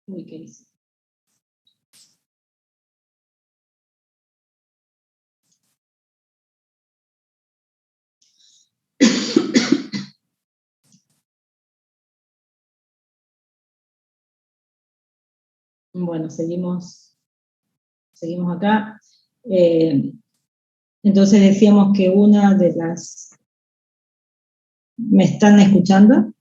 Uy, ¿qué hice? Bueno, seguimos acá. Entonces decíamos que una de las... ¿Me están escuchando?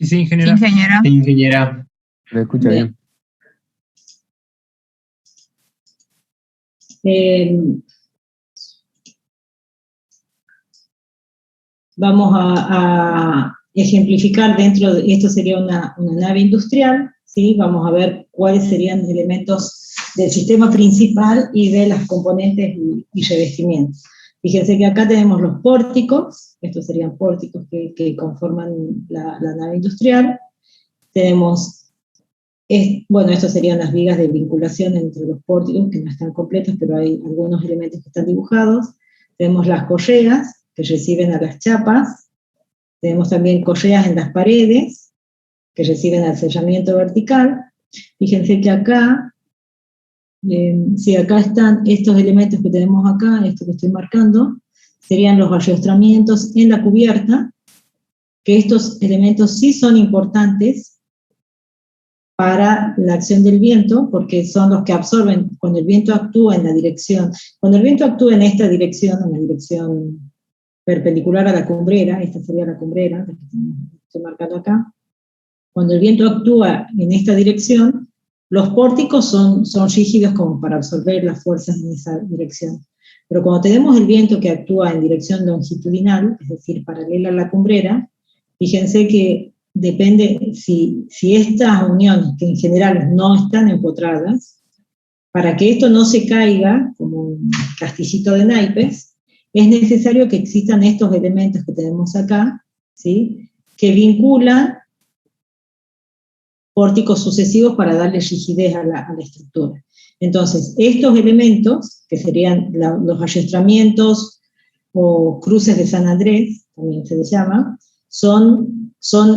Sí, ingeniera. Sí, ingeniera. Sí, ingeniera. Me escucha bien. Vamos a ejemplificar dentro de esto. Sería una nave industrial, ¿sí? Vamos a ver cuáles serían elementos del sistema principal y de las componentes y revestimientos. Fíjense que acá tenemos los pórticos, estos serían pórticos que conforman la nave industrial. Tenemos, bueno, estos serían las vigas de vinculación entre los pórticos, que no están completos, pero hay algunos elementos que están dibujados. Tenemos las correas, que reciben a las chapas. Tenemos también correas en las paredes, que reciben al sellamiento vertical. Fíjense que acá, si acá están estos elementos que tenemos acá, esto que estoy marcando, serían los arrastramientos en la cubierta, que estos elementos sí son importantes para la acción del viento, porque son los que absorben cuando el viento actúa en la dirección. Cuando el viento actúa en esta dirección, en la dirección perpendicular a la cumbrera, esta sería la cumbrera, que estoy marcando acá. Cuando el viento actúa en esta dirección, los pórticos son rígidos como para absorber las fuerzas en esa dirección. Pero cuando tenemos el viento que actúa en dirección longitudinal, es decir, paralela a la cumbrera, fíjense que depende, si estas uniones, que en general no están empotradas, para que esto no se caiga como un castillito de naipes, es necesario que existan estos elementos que tenemos acá, ¿sí? Que vinculan pórticos sucesivos para darle rigidez a la estructura. Entonces, estos elementos, que serían los arrastramientos o cruces de San Andrés, también se les llama, son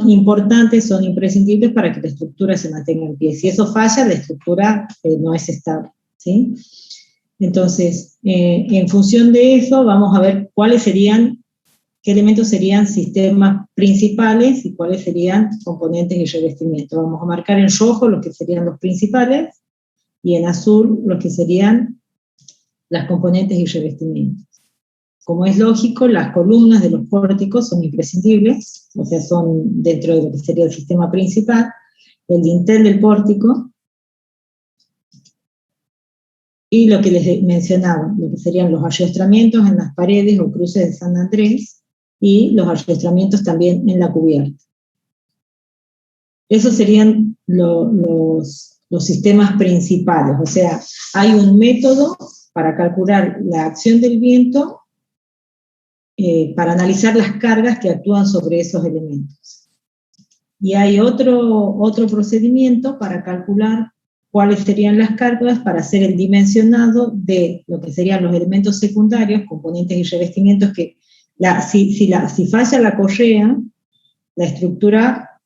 importantes, son imprescindibles para que la estructura se mantenga en pie. Si eso falla, la estructura no es estable, ¿sí? Entonces, en función de eso, vamos a ver qué elementos serían sistemas principales y cuáles serían componentes y revestimientos. Vamos a marcar en rojo los que serían los principales y en azul los que serían las componentes y revestimientos. Como es lógico, las columnas de los pórticos son imprescindibles, o sea, son dentro de lo que sería el sistema principal, el dintel del pórtico, y lo que les mencionaba, lo que serían los arrastramientos en las paredes o cruces de San Andrés, y los arrastramientos también en la cubierta. Esos serían los sistemas principales, o sea, hay un método para calcular la acción del viento, para analizar las cargas que actúan sobre esos elementos. Y hay otro procedimiento para calcular cuáles serían las cargas para hacer el dimensionado de lo que serían los elementos secundarios, componentes y revestimientos, que si falla la correa, la estructura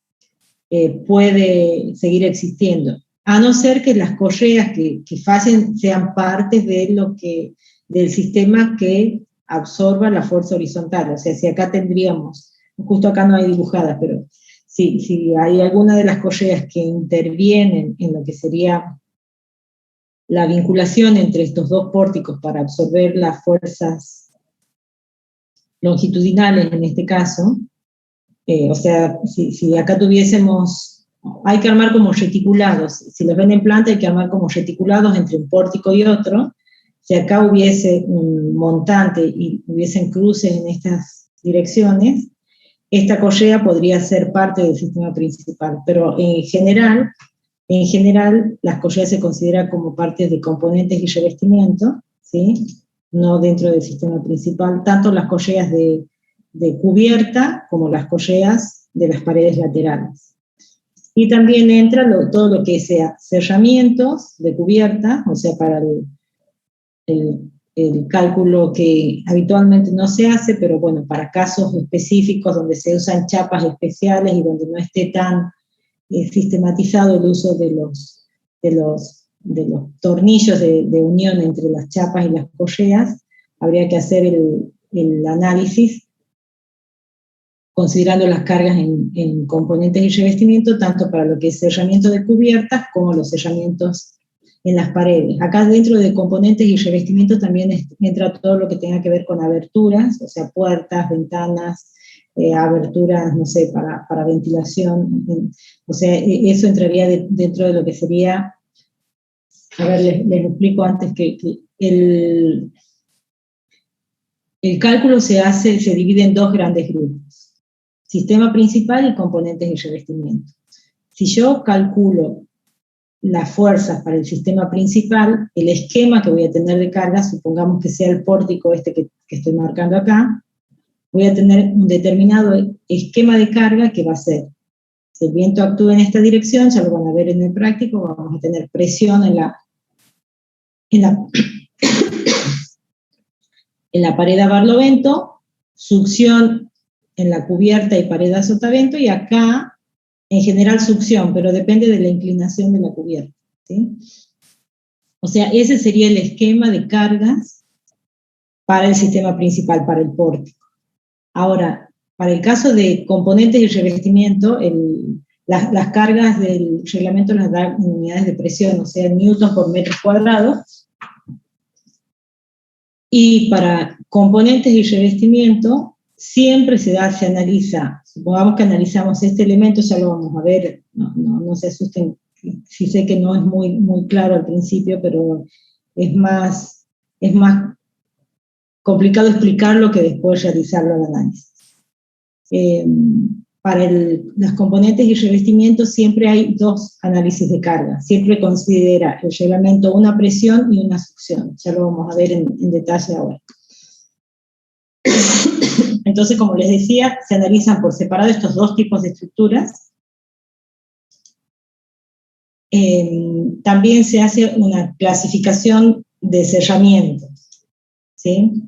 puede seguir existiendo, a no ser que las correas que fallen sean partes del sistema que absorba la fuerza horizontal. O sea, si acá tendríamos, justo acá no hay dibujadas, pero si hay alguna de las correas que intervienen en lo que sería la vinculación entre estos dos pórticos para absorber las fuerzas longitudinales en este caso, o sea, si acá tuviésemos, hay que armar como reticulados, si los ven en planta hay que armar como reticulados entre un pórtico y otro. Si acá hubiese un montante y hubiesen cruces en estas direcciones, esta correa podría ser parte del sistema principal, pero en general las correas se consideran como parte de componentes y revestimiento, ¿sí? No dentro del sistema principal, tanto las correas de cubierta como las correas de las paredes laterales. Y también entra todo lo que sea cerramientos de cubierta, o sea, para el cálculo que habitualmente no se hace, pero bueno, para casos específicos donde se usan chapas especiales y donde no esté tan sistematizado el uso de los tornillos de unión entre las chapas y las correas, habría que hacer el análisis considerando las cargas en componentes y revestimiento, tanto para lo que es cerramiento de cubiertas como los cerramientos en las paredes. Acá dentro de componentes y revestimiento también entra todo lo que tenga que ver con aberturas, o sea, puertas, ventanas, aberturas, no sé, para ventilación, o sea, eso entraría dentro de lo que sería, a ver, les explico antes que el cálculo se divide en dos grandes grupos: sistema principal y componentes y revestimiento. Si yo calculo las fuerzas para el sistema principal, el esquema que voy a tener de carga, supongamos que sea el pórtico este que estoy marcando acá, voy a tener un determinado esquema de carga que va a ser, si el viento actúa en esta dirección, ya lo van a ver en el práctico, vamos a tener presión en la pared a barlovento, succión en la cubierta y pared a sotavento, y acá, en general, succión, pero depende de la inclinación de la cubierta, ¿sí? O sea, ese sería el esquema de cargas para el sistema principal, para el pórtico. Ahora, para el caso de componentes y revestimiento, las cargas del reglamento las da en unidades de presión, o sea, newton por metro cuadrado. Y para componentes y revestimiento, siempre se analiza, supongamos que analizamos este elemento, ya lo vamos a ver, no se asusten, sí sé que no es muy, muy claro al principio, pero es más complicado explicarlo que después realizarlo al análisis. Para las componentes y revestimientos siempre hay dos análisis de carga, siempre considera el reglamento una presión y una succión, ya lo vamos a ver en detalle ahora. Entonces, como les decía, se analizan por separado estos dos tipos de estructuras. También se hace una clasificación de cerramientos, ¿sí?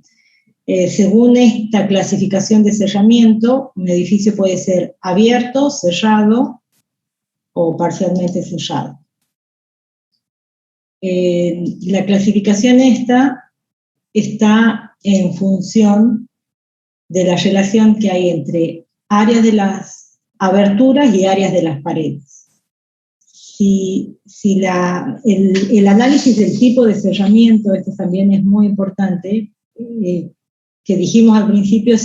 Según esta clasificación de cerramiento, un edificio puede ser abierto, cerrado o parcialmente cerrado. La clasificación esta está en función de la relación que hay entre áreas de las aberturas y áreas de las paredes. Si el análisis del tipo de cerramiento, esto también es muy importante, que dijimos al principio,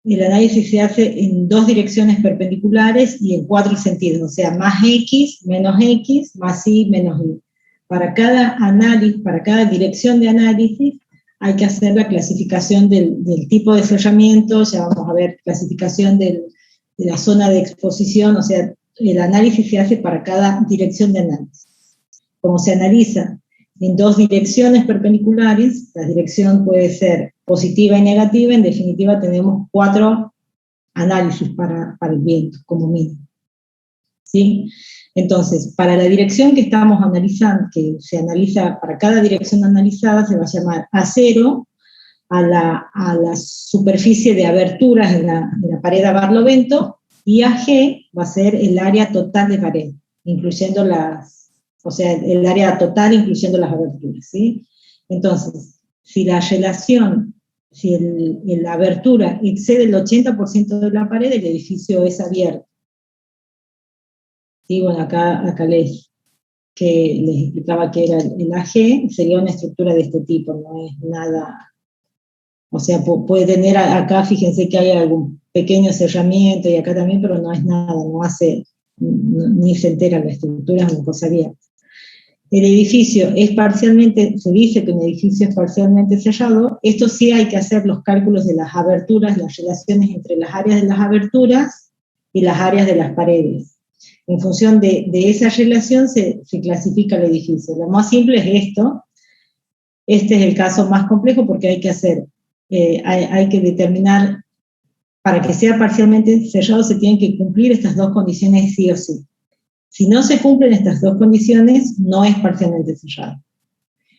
el análisis se hace en dos direcciones perpendiculares y en 4 sentidos, o sea, más X, más Y, menos Y. Para cada análisis, para cada dirección de análisis, hay que hacer la clasificación del tipo de cerramiento, ya vamos a ver clasificación de la zona de exposición, o sea, el análisis se hace para cada dirección de análisis. Como se analiza en dos direcciones perpendiculares, la dirección puede ser positiva y negativa, en definitiva tenemos 4 análisis para el viento, como mínimo. ¿Sí? Entonces, para la dirección que estamos analizando, que se analiza para cada dirección analizada, se va a llamar A0 a la superficie de aberturas de la pared a barlovento, y AG va a ser el área total de pared, incluyendo el área total incluyendo las aberturas, ¿sí? Entonces, si la relación, si la abertura excede el 80% de la pared, el edificio es abierto. Y bueno, acá les explicaba que era el AG, sería una estructura de este tipo, no es nada O sea, puede tener acá, fíjense que hay algún pequeño cerramiento y acá también, pero no es nada, no hace, ni se entera la estructura, es una cosa bien. El edificio es parcialmente, se dice que un edificio es parcialmente cerrado. Esto sí hay que hacer los cálculos de las aberturas, las relaciones entre las áreas de las aberturas y las áreas de las paredes. En función de esa relación se clasifica el edificio. Lo más simple es esto. Este es el caso más complejo porque hay que hacer, hay que determinar, para que sea parcialmente cerrado se tienen que cumplir estas dos condiciones sí o sí. Si no se cumplen estas dos condiciones, no es parcialmente cerrado.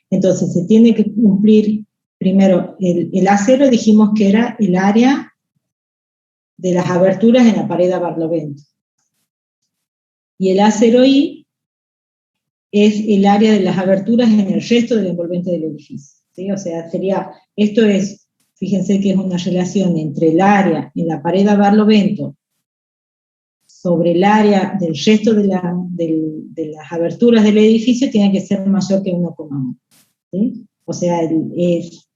Entonces, se tiene que cumplir, primero, el A0 dijimos que era el área de las aberturas en la pared a barlovento. Y el A0I es el área de las aberturas en el resto del envolvente del edificio, ¿sí? O sea, sería, esto es, fíjense que es una relación entre el área en la pared a barlovento sobre el área del resto de las aberturas del edificio tiene que ser mayor que 1,1. ¿Sí? O sea, es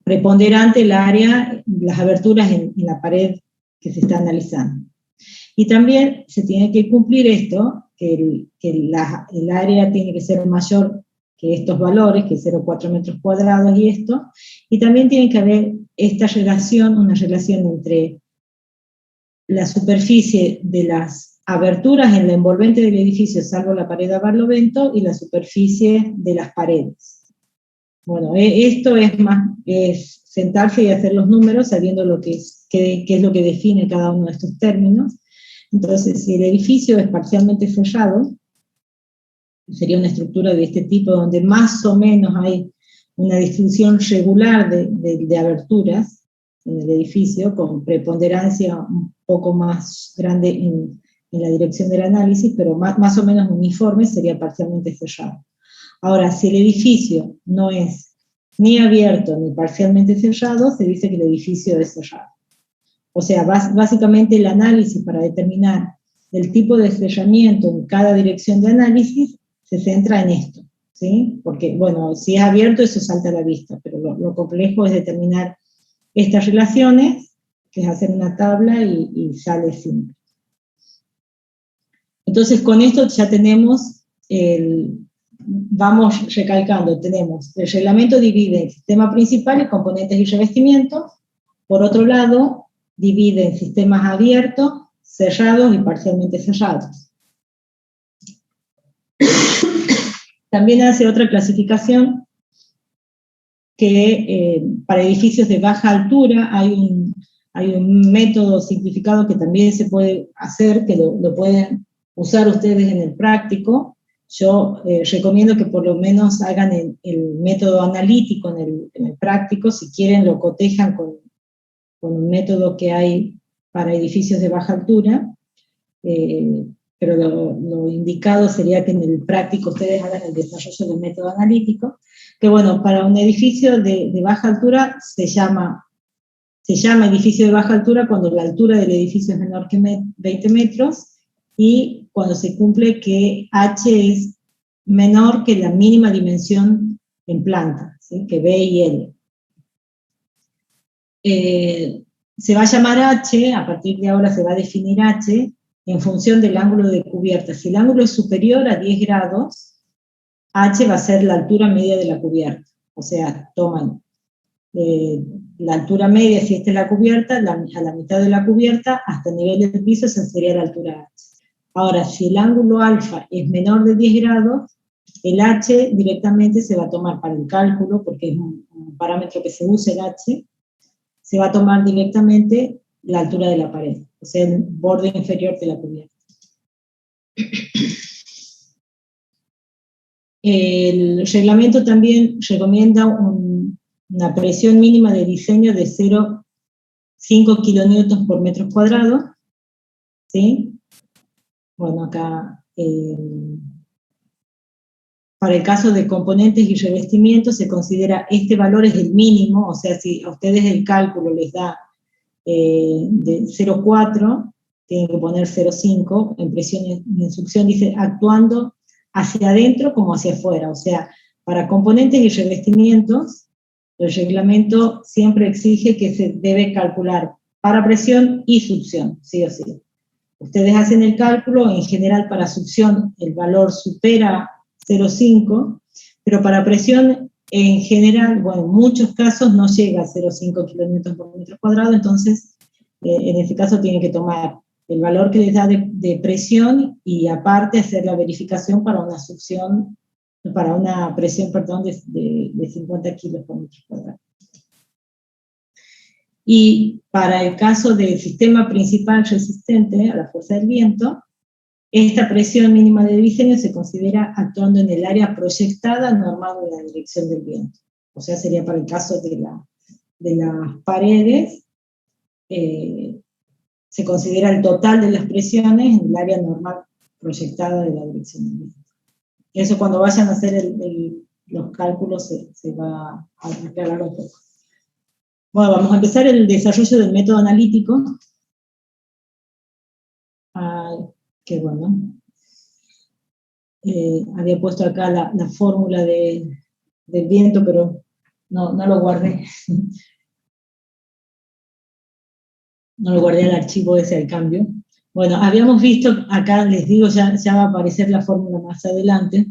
preponderante el área, las aberturas en la pared que se está analizando. Y también se tiene que cumplir esto, que el área tiene que ser mayor que estos valores, que es 0,4 metros cuadrados y esto, y también tiene que haber esta relación, una relación entre la superficie de las aberturas en la envolvente del edificio, salvo la pared a barlovento, y la superficie de las paredes. Bueno, esto es sentarse y hacer los números sabiendo qué es lo que define cada uno de estos términos. Entonces, si el edificio es parcialmente cerrado, sería una estructura de este tipo donde más o menos hay una distribución regular de aberturas en el edificio, con preponderancia un poco más grande en la dirección del análisis, pero más o menos uniforme, sería parcialmente cerrado. Ahora, si el edificio no es ni abierto ni parcialmente cerrado, se dice que el edificio es cerrado. O sea, básicamente el análisis para determinar el tipo de cerramiento en cada dirección de análisis se centra en esto, ¿sí? Porque, bueno, si es abierto eso salta a la vista, pero lo complejo es determinar estas relaciones, que es hacer una tabla y sale simple. Entonces, con esto ya tenemos, vamos recalcando, tenemos el reglamento divide en sistema principal y componentes y revestimientos. Por otro lado, divide en sistemas abiertos, cerrados y parcialmente cerrados. También hace otra clasificación que para edificios de baja altura hay un método simplificado que también se puede hacer, que lo pueden usar ustedes en el práctico. Yo recomiendo que por lo menos hagan el método analítico en el práctico, si quieren lo cotejan con un método que hay para edificios de baja altura, pero lo indicado sería que en el práctico ustedes hagan el desarrollo del método analítico, que bueno, para un edificio de baja altura se llama edificio de baja altura cuando la altura del edificio es menor que 20 metros y cuando se cumple que H es menor que la mínima dimensión en planta, ¿sí? Que B y L. Se va a llamar H, a partir de ahora se va a definir H en función del ángulo de cubierta. Si el ángulo es superior a 10 grados, H va a ser la altura media de la cubierta. O sea, toman la altura media, si esta es la cubierta, a la mitad de la cubierta, hasta el nivel del piso, esa sería la altura H. Ahora, si el ángulo alfa es menor de 10 grados, el H directamente se va a tomar para el cálculo, porque es un parámetro que se usa el H, se va a tomar directamente la altura de la pared, o sea, el borde inferior de la cubierta. El reglamento también recomienda una presión mínima de diseño de 0,5 kilonewtons por metro cuadrado, ¿sí? Bueno, acá, para el caso de componentes y revestimientos se considera este valor es el mínimo, o sea, si a ustedes el cálculo les da de 0,4, tienen que poner 0,5, en presión y en succión dice actuando hacia adentro como hacia afuera, o sea, para componentes y revestimientos, El reglamento siempre exige que se debe calcular para presión y succión, sí o sí. Ustedes hacen el cálculo, en general para succión el valor supera 0,5, pero para presión en general, bueno, en muchos casos no llega a 0,5 kilómetros por metro cuadrado, entonces en este caso tienen que tomar el valor que les da de presión y aparte hacer la verificación para una succión, para una presión, perdón, de 50 kilos por metro cuadrado. Y para el caso del sistema principal resistente a la fuerza del viento, esta presión mínima de diseño se considera actuando en el área proyectada normal de la dirección del viento. O sea, sería para el caso de las paredes, se considera el total de las presiones en el área normal proyectada de la dirección del viento. Eso cuando vayan a hacer los cálculos se va a aclarar un poco. Bueno, vamos a empezar el desarrollo del método analítico. Qué bueno. Había puesto acá la fórmula del viento, pero no lo guardé. No lo guardé al archivo ese al cambio. Bueno, habíamos visto, acá les digo, ya va a aparecer la fórmula más adelante.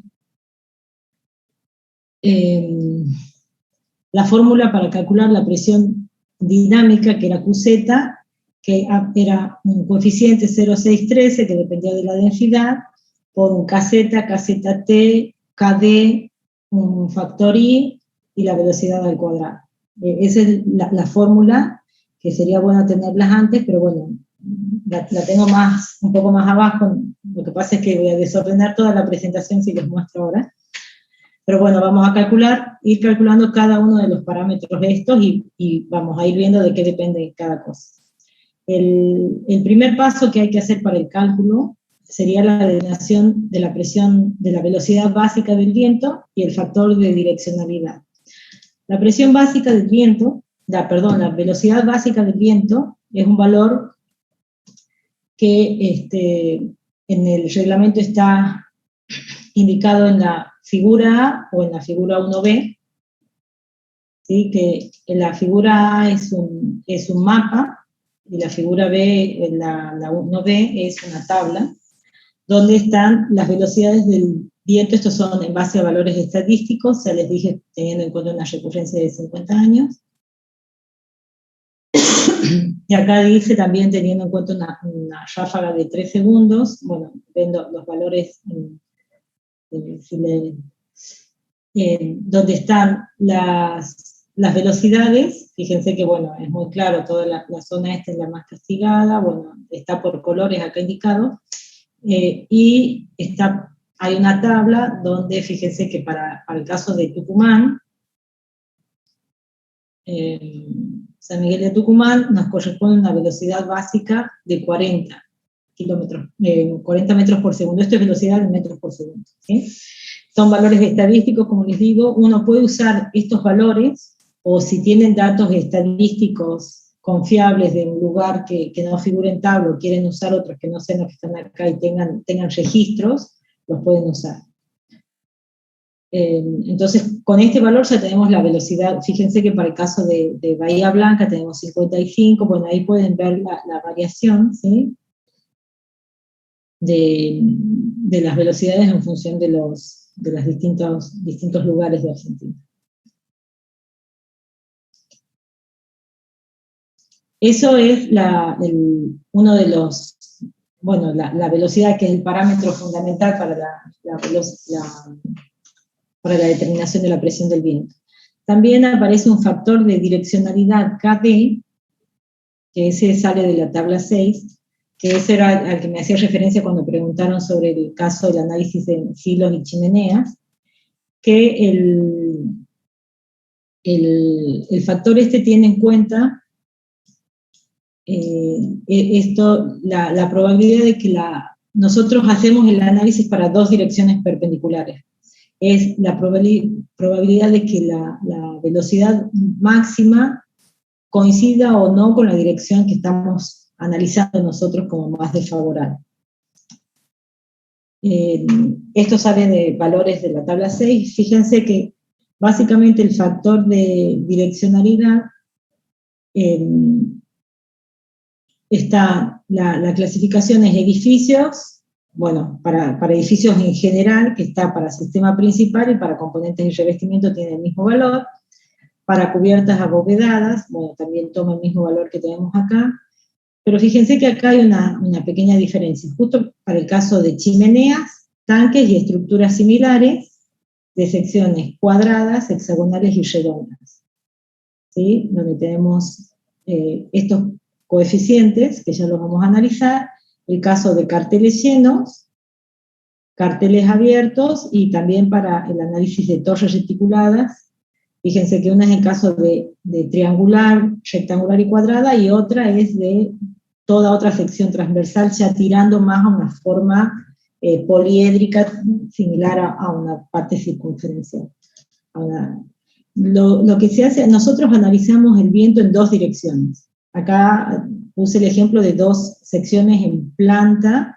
La fórmula para calcular la presión dinámica, que era QZ, que era un coeficiente 0,613, que dependía de la densidad, por un KZ, KZT, KD, un factor I, y la velocidad al cuadrado. Esa es la fórmula, que sería bueno tenerlas antes, pero bueno, la tengo un poco más abajo. Lo que pasa es que voy a desordenar toda la presentación si les muestro ahora. Pero bueno, vamos a ir calculando cada uno de los parámetros de estos y vamos a ir viendo de qué depende cada cosa. El primer paso que hay que hacer para el cálculo sería la determinación de la presión, de la velocidad básica del viento y el factor de direccionalidad. La presión básica del viento, la velocidad básica del viento es un valor que en el reglamento está indicado en la figura A o en la figura 1B, ¿sí? Que en la figura A es un mapa, y la figura B, la 1B, es una tabla, donde están las velocidades del viento. Estos son en base a valores estadísticos, ya les dije, teniendo en cuenta una recurrencia de 50 años. Y acá dice también teniendo en cuenta una ráfaga de 3 segundos, bueno, viendo los valores donde están las velocidades. Fíjense que, bueno, es muy claro, toda la zona esta es la más castigada, bueno, está por colores acá indicado, y hay una tabla donde, fíjense que para el caso de Tucumán, San Miguel de Tucumán, nos corresponde una velocidad básica de 40 metros por segundo. Esto es velocidad en metros por segundo, ¿sí? Son valores estadísticos, como les digo. Uno puede usar estos valores, o si tienen datos estadísticos confiables de un lugar que no figure en tabla, o quieren usar otros que no sean los que están acá y tengan registros, los pueden usar. Entonces, con este valor ya tenemos la velocidad. Fíjense que para el caso de Bahía Blanca tenemos 55, bueno, ahí pueden ver la variación, ¿sí? de las velocidades en función de los distintos lugares de Argentina. Eso es uno de los, bueno, la velocidad, que es el parámetro fundamental para la determinación de la presión del viento. También aparece un factor de direccionalidad KD, que ese sale de la tabla 6, que ese era al que me hacía referencia cuando preguntaron sobre el caso del análisis de silos y chimeneas, que el factor tiene en cuenta la probabilidad de que nosotros hacemos el análisis para dos direcciones perpendiculares. Es la probabilidad de que la velocidad máxima coincida o no con la dirección que estamos analizando nosotros como más desfavorable. Esto sale de valores de la tabla 6. Fíjense que básicamente el factor de direccionalidad está, la clasificación es edificios, bueno, para edificios en general, que está para sistema principal, y para componentes de revestimiento tiene el mismo valor. Para cubiertas abovedadas, bueno, también toma el mismo valor que tenemos acá, pero fíjense que acá hay una pequeña diferencia. Justo para el caso de chimeneas, tanques y estructuras similares, de secciones cuadradas, hexagonales y redondas, ¿sí? Donde tenemos estos coeficientes, que ya los vamos a analizar, el caso de carteles llenos, carteles abiertos, y también para el análisis de torres reticuladas. Fíjense que una es el caso de triangular, rectangular y cuadrada, y otra es de toda otra sección transversal, ya tirando más a una forma poliédrica, similar a una parte circunferencial. Lo que se hace, nosotros analizamos el viento en dos direcciones. Acá puse el ejemplo de dos secciones en planta,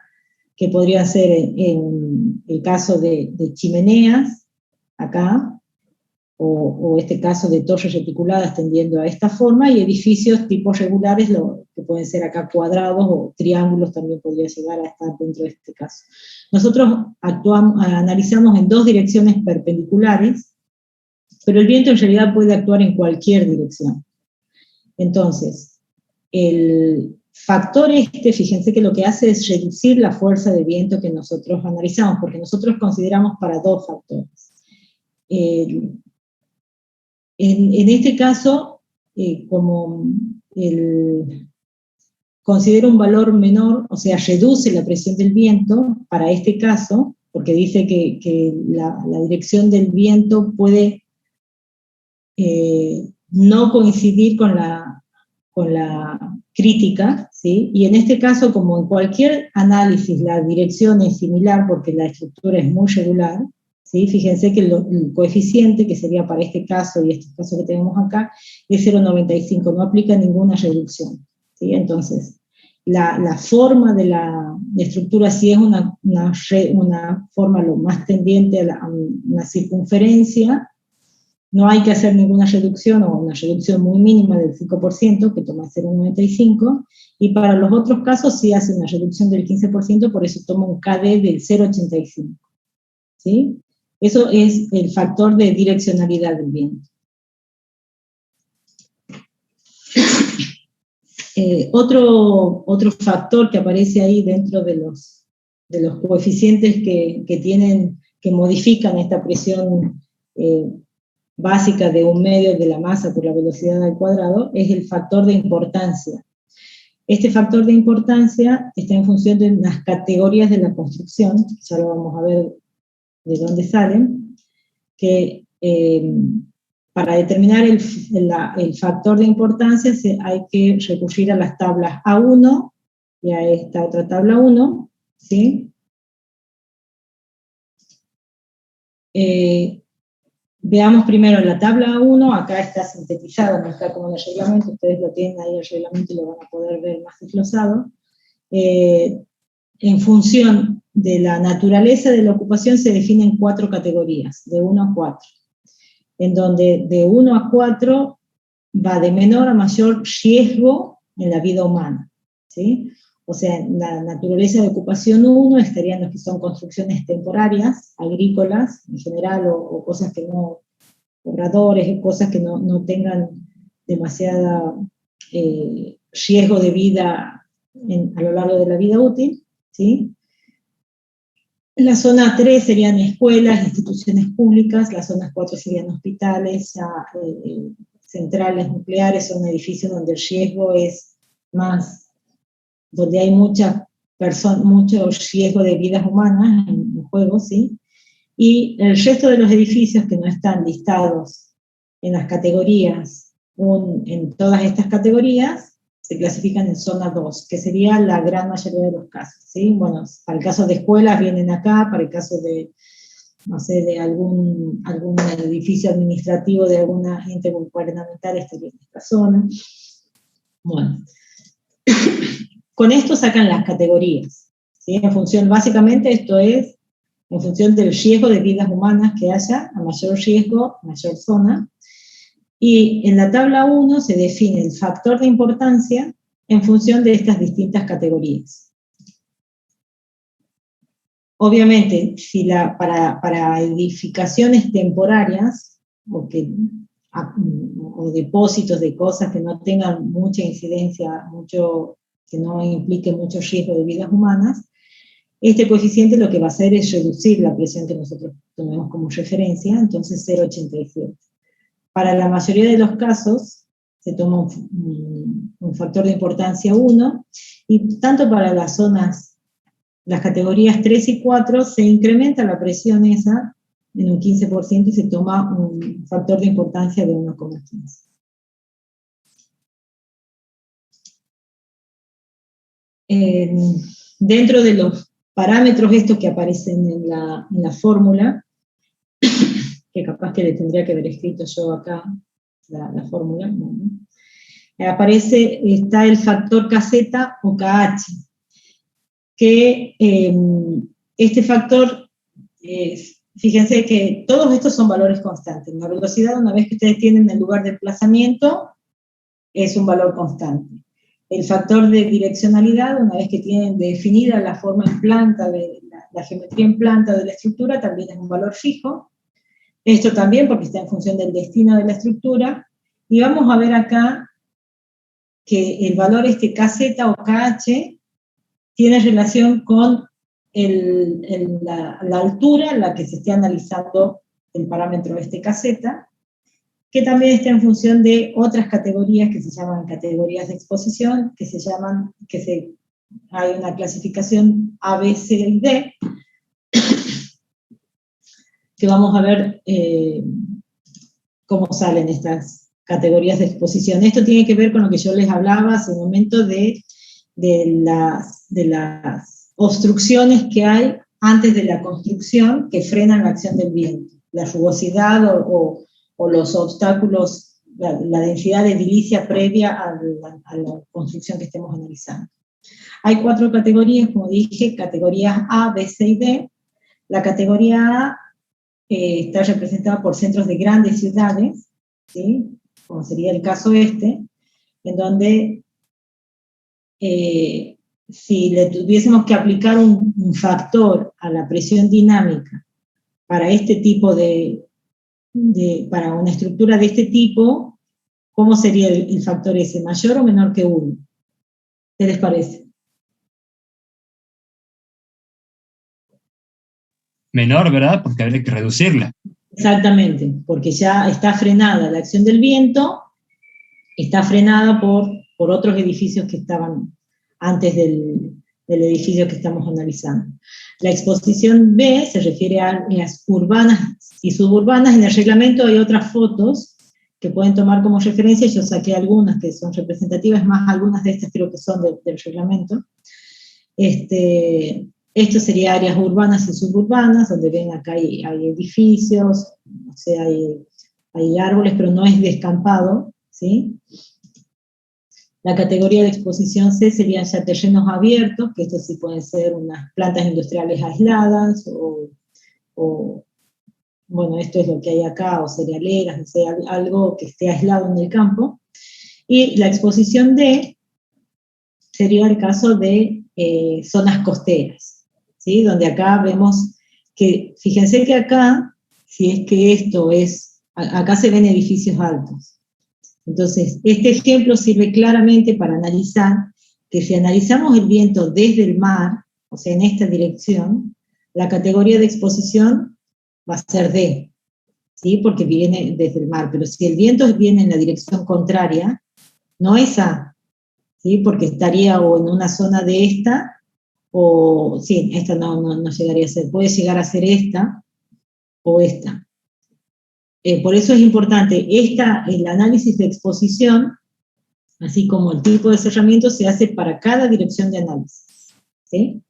que podría ser en el caso de chimeneas, acá, o este caso de torres reticuladas tendiendo a esta forma, y edificios tipos regulares, que pueden ser acá cuadrados, o triángulos también podría llegar a estar dentro de este caso. Nosotros analizamos en dos direcciones perpendiculares, pero el viento en realidad puede actuar en cualquier dirección. Entonces, el factor fíjense que lo que hace es reducir la fuerza de viento que nosotros analizamos, porque nosotros consideramos para dos factores. En este caso, como considera un valor menor, o sea, reduce la presión del viento para este caso, porque dice que la dirección del viento puede no coincidir con la crítica, ¿sí? Y en este caso, como en cualquier análisis, la dirección es similar porque la estructura es muy regular, ¿sí? Fíjense que el coeficiente, que sería para este caso y este caso que tenemos acá, es 0,95, no aplica ninguna reducción, ¿sí? Entonces, la forma de la estructura, si es una forma lo más tendiente a una circunferencia, no hay que hacer ninguna reducción, o una reducción muy mínima del 5%, que toma 0,95, y para los otros casos sí hace una reducción del 15%, por eso toma un KD del 0,85, ¿sí? Eso es el factor de direccionalidad del viento. Otro factor que aparece ahí dentro de los coeficientes que modifican esta presión básica de un medio de la masa por la velocidad al cuadrado, es el factor de importancia. Este factor de importancia está en función de las categorías de la construcción, ya lo vamos a ver de dónde salen, que para determinar el factor de importancia hay que recurrir a las tablas A1 y a esta otra tabla 1, ¿sí? Veamos primero la tabla 1, acá está sintetizado, no está como en el reglamento, ustedes lo tienen ahí el reglamento y lo van a poder ver más desglosado. En función de la naturaleza de la ocupación se definen 4 categorías, de 1 a 4, en donde de 1 a 4 va de menor a mayor riesgo en la vida humana, ¿sí? O sea, en la naturaleza de ocupación 1 estarían los que son construcciones temporarias, agrícolas en general, o cosas que no, obradores, cosas que no tengan demasiada riesgo de vida a lo largo de la vida útil, ¿sí? La zona 3 serían escuelas, instituciones públicas, las zonas 4 serían hospitales, centrales nucleares, son edificios donde el riesgo es más, donde hay mucho riesgo de vidas humanas en juego, ¿sí? Y el resto de los edificios que no están listados en las categorías, en todas estas categorías, se clasifican en zona 2, que sería la gran mayoría de los casos, ¿sí? Bueno, para el caso de escuelas vienen acá, para el caso de, no sé, de algún edificio administrativo de alguna ente gubernamental estaría en esta zona. Bueno, con esto sacan las categorías, ¿sí? En función, básicamente esto es en función del riesgo de vidas humanas que haya, a mayor riesgo, mayor zona. Y en la tabla 1 se define el factor de importancia en función de estas distintas categorías. Obviamente, si para edificaciones temporarias, o depósitos de cosas que no tengan mucha incidencia, que no implique mucho riesgo de vidas humanas, este coeficiente lo que va a hacer es reducir la presión que nosotros tomemos como referencia, entonces 0,87. Para la mayoría de los casos se toma un factor de importancia 1, y tanto para las zonas, las categorías 3 y 4, se incrementa la presión esa en un 15% y se toma un factor de importancia de 1,15. Dentro de los parámetros estos que aparecen en la fórmula, que capaz que le tendría que haber escrito yo acá la fórmula, no. Está el factor KZ o KH, que este factor, fíjense que todos estos son valores constantes. La velocidad, una vez que ustedes tienen el lugar de desplazamiento, es un valor constante. El factor de direccionalidad, una vez que tienen definida la forma en planta, la geometría en planta de la estructura, también es un valor fijo. Esto también porque está en función del destino de la estructura. Y vamos a ver acá que el valor KZ o KH tiene relación con la altura a la que se esté analizando el parámetro KZ, que también está en función de otras categorías que se llaman categorías de exposición, hay una clasificación A, B, C y D, que vamos a ver cómo salen estas categorías de exposición. Esto tiene que ver con lo que yo les hablaba hace un momento de las obstrucciones que hay antes de la construcción que frenan la acción del viento. La rugosidad o los obstáculos, la densidad de edilicia previa a la construcción que estemos analizando. Hay 4 categorías, como dije, categorías A, B, C y D. La categoría A está representada por centros de grandes ciudades, ¿sí? Como sería el caso en donde si le tuviésemos que aplicar un factor a la presión dinámica para este tipo para una estructura de este tipo, ¿cómo sería el factor ese? ¿Mayor o menor que 1? ¿Qué les parece? Menor, ¿verdad? Porque habría que reducirla. Exactamente, porque ya está frenada la acción del viento, está frenada por otros edificios que estaban antes del edificio que estamos analizando. La exposición B se refiere a áreas urbanas y suburbanas. En el reglamento hay otras fotos que pueden tomar como referencia, yo saqué algunas que son representativas, más algunas de estas creo que son del reglamento. Esto sería áreas urbanas y suburbanas, donde ven acá hay edificios, o sea, hay árboles, pero no es descampado, ¿sí? La categoría de exposición C serían ya terrenos abiertos, que estos sí pueden ser unas plantas industriales aisladas, o bueno, esto es lo que hay acá, o cerealeras, no sé, algo que esté aislado en el campo. Y la exposición D sería el caso de zonas costeras, ¿sí? Donde acá vemos que, fíjense que acá, si es que acá se ven edificios altos. Entonces, este ejemplo sirve claramente para analizar que si analizamos el viento desde el mar, o sea, en esta dirección, la categoría de exposición va a ser D, ¿sí? Porque viene desde el mar, pero si el viento viene en la dirección contraria, no es A, ¿sí? Porque estaría o en una zona de esta, o sí, esta no llegaría a ser, puede llegar a ser esta o esta. Por eso es importante, el análisis de exposición, así como el tipo de cerramiento, se hace para cada dirección de análisis, ¿sí?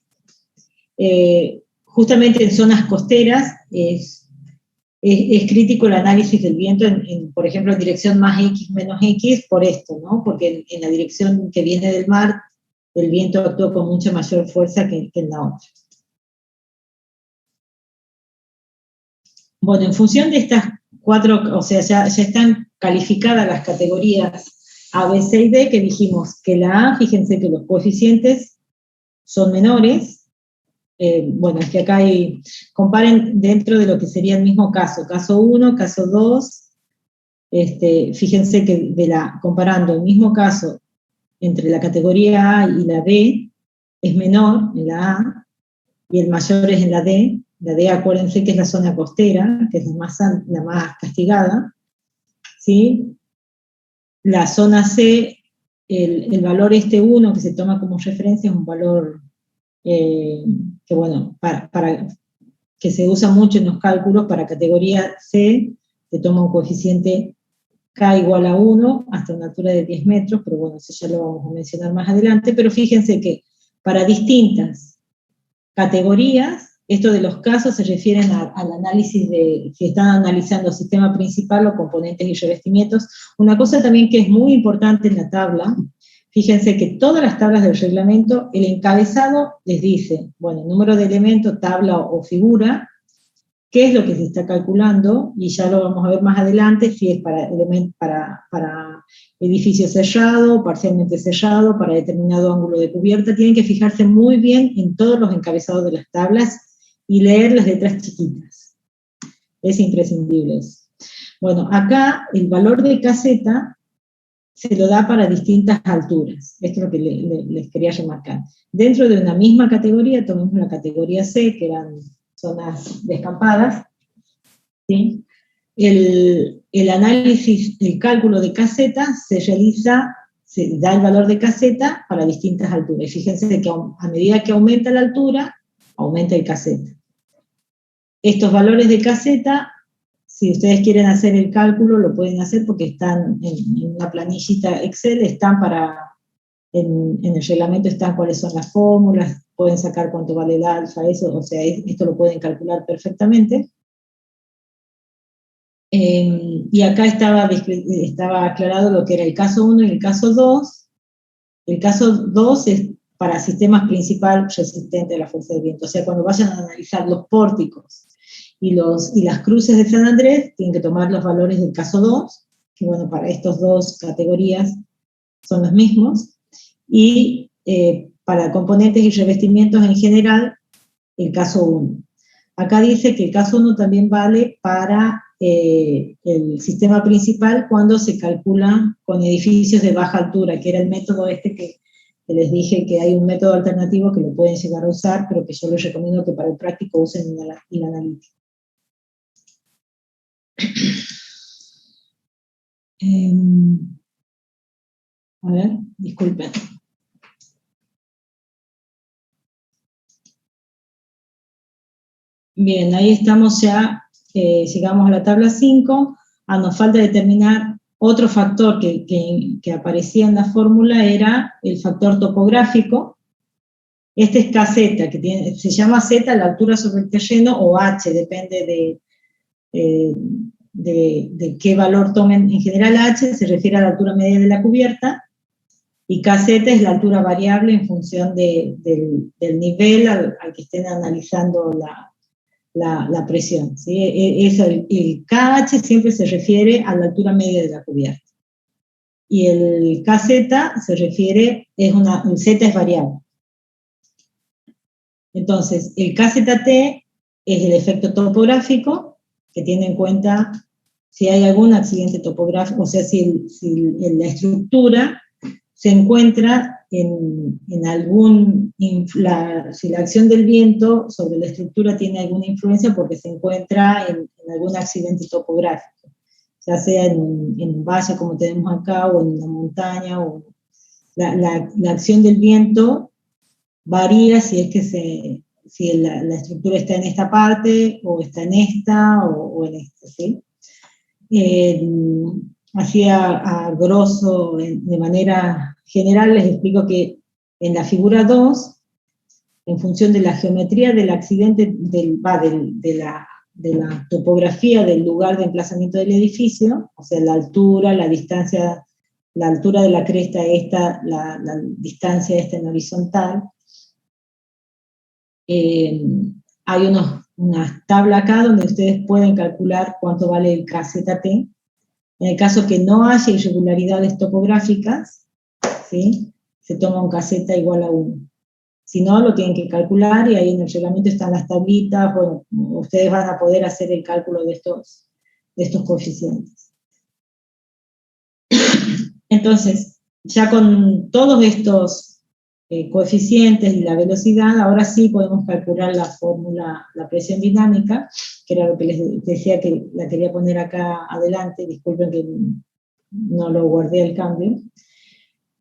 Justamente en zonas costeras es crítico el análisis del viento, por ejemplo, en dirección más X menos X, por esto, ¿no? Porque en la dirección que viene del mar, el viento actúa con mucha mayor fuerza que en la otra. Bueno, en función de estas 4, o sea, ya están calificadas las categorías A, B, C y D, que dijimos que la A, fíjense que los coeficientes son menores. Bueno, es que acá comparen dentro de lo que sería el mismo caso, caso 1, caso 2, fíjense que comparando el mismo caso entre la categoría A y la B, es menor en la A, y el mayor es en la D. La D, acuérdense que es la zona costera, que es la más castigada, ¿sí? La zona C, el valor 1 que se toma como referencia es un valor que, bueno, que se usa mucho en los cálculos. Para categoría C, se toma un coeficiente K igual a 1 hasta una altura de 10 metros, pero bueno, eso ya lo vamos a mencionar más adelante. Pero fíjense que para distintas categorías, esto de los casos se refieren al análisis si están analizando sistema principal o componentes y revestimientos. Una cosa también que es muy importante en la tabla, fíjense que todas las tablas del reglamento, el encabezado les dice, bueno, número de elementos, tabla o figura, qué es lo que se está calculando, y ya lo vamos a ver más adelante, si es para edificio cerrado, parcialmente cerrado, para determinado ángulo de cubierta. Tienen que fijarse muy bien en todos los encabezados de las tablas y leer las letras chiquitas. Es imprescindible eso. Bueno, acá el valor de caseta se lo da para distintas alturas. Esto es lo que les quería remarcar. Dentro de una misma categoría, tomemos la categoría C, que eran zonas descampadas, ¿sí? El análisis, el cálculo de caseta se da el valor de caseta para distintas alturas. Y fíjense que a medida que aumenta la altura, aumenta el caseta. Estos valores de caseta, si ustedes quieren hacer el cálculo, lo pueden hacer porque están en una planillita Excel, están en el reglamento están cuáles son las fórmulas, pueden sacar cuánto vale el alfa, eso, o sea, esto lo pueden calcular perfectamente. Y acá estaba aclarado lo que era el caso 1 y el caso 2. El caso 2 es para sistemas principal resistentes a la fuerza de viento. O sea, cuando vayan a analizar los pórticos y las cruces de San Andrés, tienen que tomar los valores del caso 2, que bueno, para estas dos categorías son los mismos. Y para componentes y revestimientos en general, el caso 1. Acá dice que el caso 1 también vale para el sistema principal cuando se calcula con edificios de baja altura, que era el método que les dije que hay un método alternativo que lo pueden llegar a usar, pero que yo les recomiendo que para el práctico usen el analítico. A ver, disculpen. Bien, ahí estamos ya, llegamos a la tabla 5, nos falta determinar otro factor que aparecía en la fórmula, era el factor topográfico. Este es Kz, se llama Z la altura sobre el terreno, o H, depende de qué valor tomen. En general H se refiere a la altura media de la cubierta, y Kz es la altura variable en función del nivel al que estén analizando la presión, ¿sí? El KH siempre se refiere a la altura media de la cubierta. Y el KZ se refiere, el Z es variable. Entonces, el KZT es el efecto topográfico, que tiene en cuenta si hay algún accidente topográfico, o sea, si la estructura se encuentra si la acción del viento sobre la estructura tiene alguna influencia porque se encuentra en algún accidente topográfico, ya sea en un valle como tenemos acá, o en una montaña, o la acción del viento varía si es que la estructura está en esta parte, o está en esta, o en esta, ¿sí? Así a grosso, de manera general, les explico que en la figura 2, en función de la geometría del accidente, de la topografía del lugar de emplazamiento del edificio, o sea, la altura, la distancia, la altura de la cresta esta, la distancia esta en horizontal, hay una tabla acá donde ustedes pueden calcular cuánto vale el KZT. En el caso que no haya irregularidades topográficas, ¿sí?, se toma un KZ igual a 1. Si no, lo tienen que calcular, y ahí en el reglamento están las tablitas. Bueno, ustedes van a poder hacer el cálculo de estos coeficientes. Entonces, ya con todos estos coeficientes y la velocidad, ahora sí podemos calcular la fórmula, la presión dinámica, que era lo que les decía que la quería poner acá adelante. Disculpen que no lo guardé el cambio.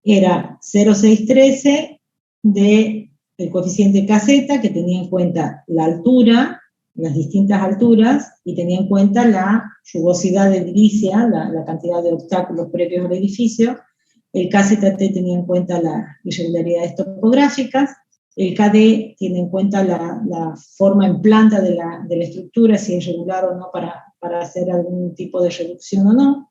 Era 0,613 del coeficiente KZ, que tenía en cuenta la altura, las distintas alturas, y tenía en cuenta la rugosidad edilicia, la cantidad de obstáculos previos al edificio. El KZT tenía en cuenta las irregularidades topográficas. El KD tiene en cuenta la forma en planta de la estructura, si es regular o no, para hacer algún tipo de reducción o no.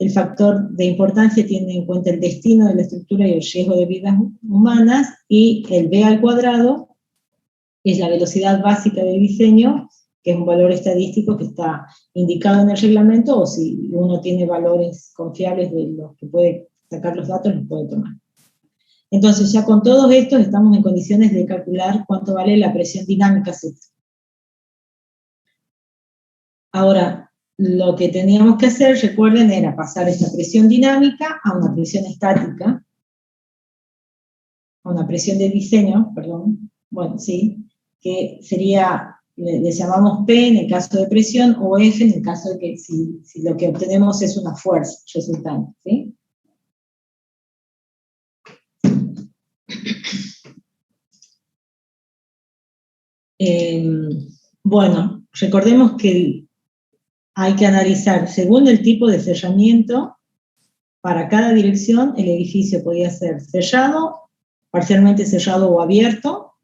El factor de importancia tiene en cuenta el destino de la estructura y el riesgo de vidas humanas, y el B al cuadrado es la velocidad básica del diseño, que es un valor estadístico que está indicado en el reglamento, o si uno tiene valores confiables de los que puede sacar los datos, los puede tomar. Entonces, ya con todos estos estamos en condiciones de calcular cuánto vale la presión dinámica Z. Ahora, lo que teníamos que hacer, recuerden, era pasar esta presión dinámica a una presión estática, a una presión de diseño, perdón, bueno, sí, que sería, le llamamos P en el caso de presión, o F en el caso de que si lo que obtenemos es una fuerza resultante, ¿sí? Bueno, recordemos que hay que analizar, según el tipo de cerramiento, para cada dirección el edificio podía ser cerrado, parcialmente cerrado o abierto,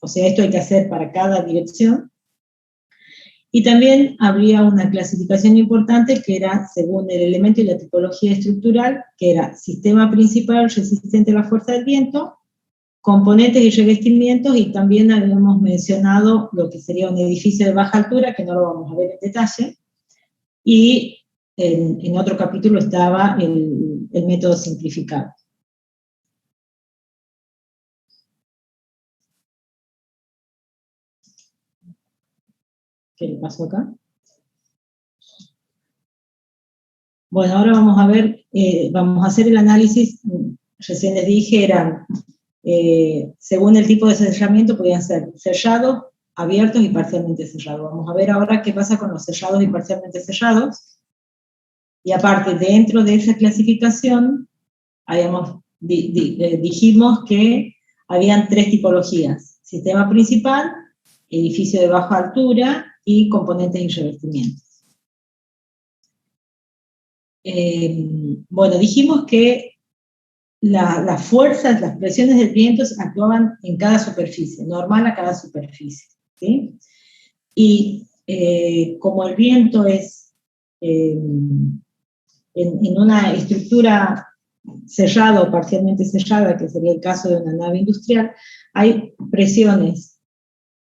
o sea, esto hay que hacer para cada dirección. Y también habría una clasificación importante que era según el elemento y la tipología estructural, que era sistema principal resistente a la fuerza del viento, componentes y revestimientos, y también habíamos mencionado lo que sería un edificio de baja altura, que no lo vamos a ver en detalle, y en otro capítulo estaba el método simplificado. ¿Qué le pasó acá? Bueno, ahora vamos a ver, vamos a hacer el análisis. Recién les dije, eran, según el tipo de cerramiento, podían ser cerrados, abiertos y parcialmente cerrados. Vamos a ver ahora qué pasa con los cerrados y parcialmente cerrados. Y aparte, dentro de esa clasificación, dijimos que habían 3 tipologías: sistema principal, edificio de baja altura y componentes y revestimientos. Bueno, dijimos que las fuerzas, las presiones del viento actuaban en cada superficie, normal a cada superficie, ¿sí? Y como el viento es en una estructura cerrada o parcialmente cerrada, que sería el caso de una nave industrial, hay presiones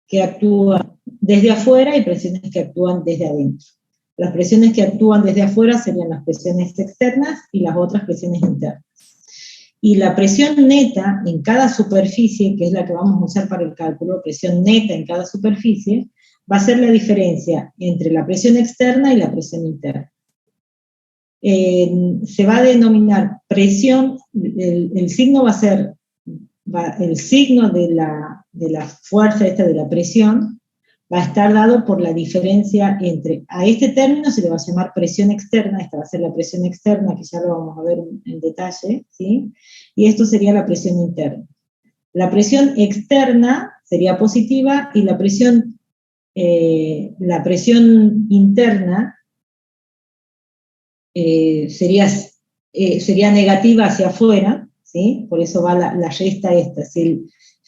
que actúan desde afuera y presiones que actúan desde adentro. Las presiones que actúan desde afuera serían las presiones externas y las otras presiones internas. Y la presión neta en cada superficie, que es la que vamos a usar para el cálculo, presión neta en cada superficie, va a ser la diferencia entre la presión externa y la presión interna. Se va a denominar presión, el signo va a ser, el signo de la fuerza esta de la presión, va a estar dado por la diferencia entre, a este término se le va a llamar presión externa, esta va a ser la presión externa, que ya lo vamos a ver en detalle, ¿sí? Y esto sería la presión interna. La presión externa sería positiva, y la presión interna sería negativa hacia afuera, ¿sí? Por eso va la resta esta.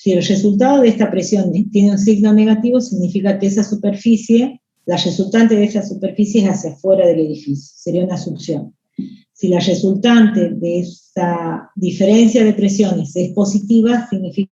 Si el resultado de esta presión tiene un signo negativo, significa que esa superficie, la resultante de esa superficie es hacia afuera del edificio, sería una succión. Si la resultante de esa diferencia de presiones es positiva, significa